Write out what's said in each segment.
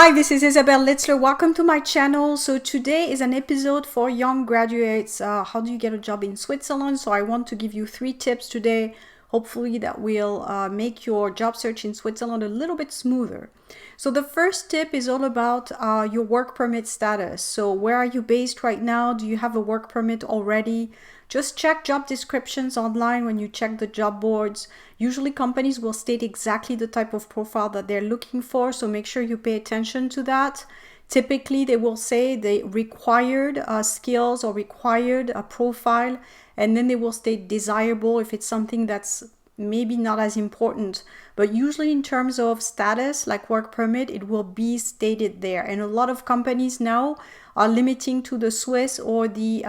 Hi, this is Isabel Litzler. Welcome to my channel. So today is an episode for young graduates. How do you get a job in Switzerland? So I want to give you 3 tips today, hopefully that will make your job search in Switzerland a little bit smoother. So the first tip is all about your work permit status. So where are you based right now? Do you have a work permit already? Just check job descriptions online when you check the job boards. Usually companies will state exactly the type of profile that they're looking for, so make sure you pay attention to that. Typically, they will say the required skills or required profile, and then they will state desirable if it's something that's maybe not as important. But usually in terms of status, like work permit, it will be stated there. And a lot of companies now are limiting to the Swiss or the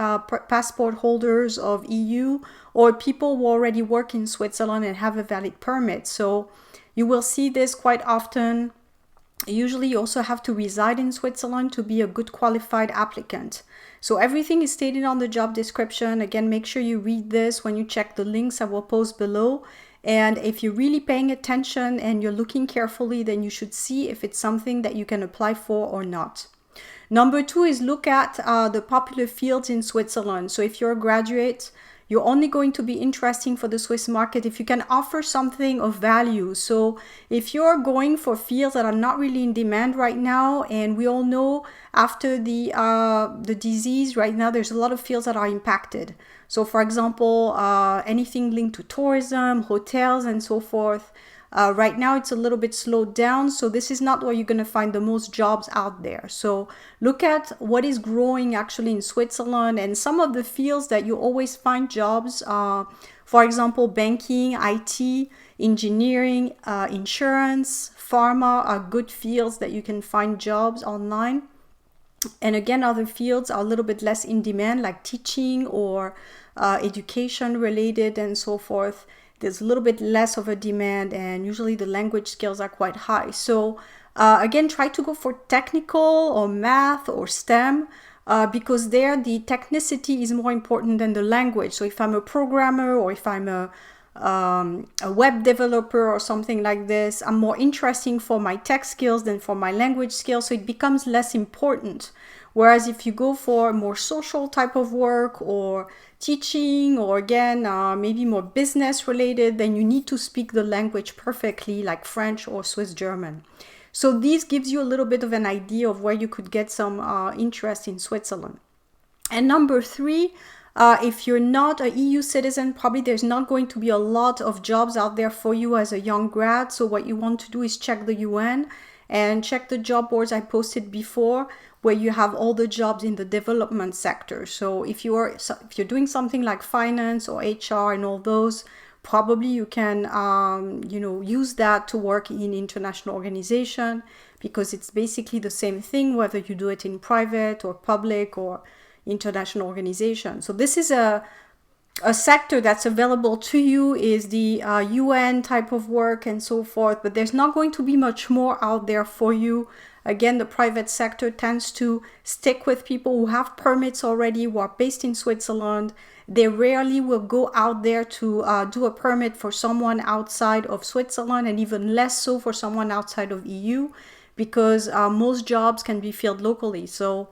passport holders of EU or people who already work in Switzerland and have a valid permit. So you will see this quite often. Usually you also have to reside in Switzerland to be a good qualified applicant. So everything is stated on the job description. Again, make sure you read this when you check the links I will post below. And if you're really paying attention and you're looking carefully, then you should see if it's something that you can apply for or not. Number 2 is look at the popular fields in Switzerland. So if you're a graduate, you're only going to be interesting for the Swiss market if you can offer something of value. So if you're going for fields that are not really in demand right now, and we all know after the disease right now, there's a lot of fields that are impacted. So for example, anything linked to tourism, hotels, and so forth. Right now it's a little bit slowed down, so this is not where you're going to find the most jobs out there. So look at what is growing actually in Switzerland and some of the fields that you always find jobs. For example, banking, IT, engineering, insurance, pharma are good fields that you can find jobs online. And again, other fields are a little bit less in demand, like teaching or education related and so forth. There's a little bit less of a demand, and usually the language skills are quite high. So again, try to go for technical or math or STEM because there the technicity is more important than the language. So if I'm a programmer or if I'm a web developer or something like this, I'm more interesting for my tech skills than for my language skills, so it becomes less important. Whereas if you go for more social type of work or teaching or again maybe more business related, then you need to speak the language perfectly, like French or Swiss German. So this gives you a little bit of an idea of where you could get some interest in Switzerland. And number 3, if you're not a EU citizen, probably there's not going to be a lot of jobs out there for you as a young grad. So what you want to do is check the UN and check the job boards I posted before, where you have all the jobs in the development sector. So if you're doing something like finance or HR and all those, probably you can use that to work in international organization, because it's basically the same thing whether you do it in private or public or international organization. So this is a sector that's available to you, is the UN type of work and so forth, but there's not going to be much more out there for you. Again, the private sector tends to stick with people who have permits already, who are based in Switzerland. They rarely will go out there to do a permit for someone outside of Switzerland, and even less so for someone outside of EU, because most jobs can be filled locally. So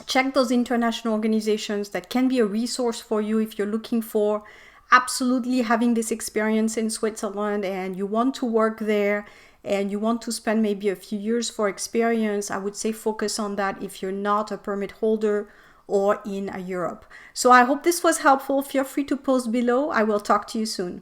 check those international organizations. That can be a resource for you if you're looking for absolutely having this experience in Switzerland and you want to work there and you want to spend maybe a few years for experience. I would say focus on that if you're not a permit holder or in Europe. So I hope this was helpful. Feel free to post below. I will talk to you soon.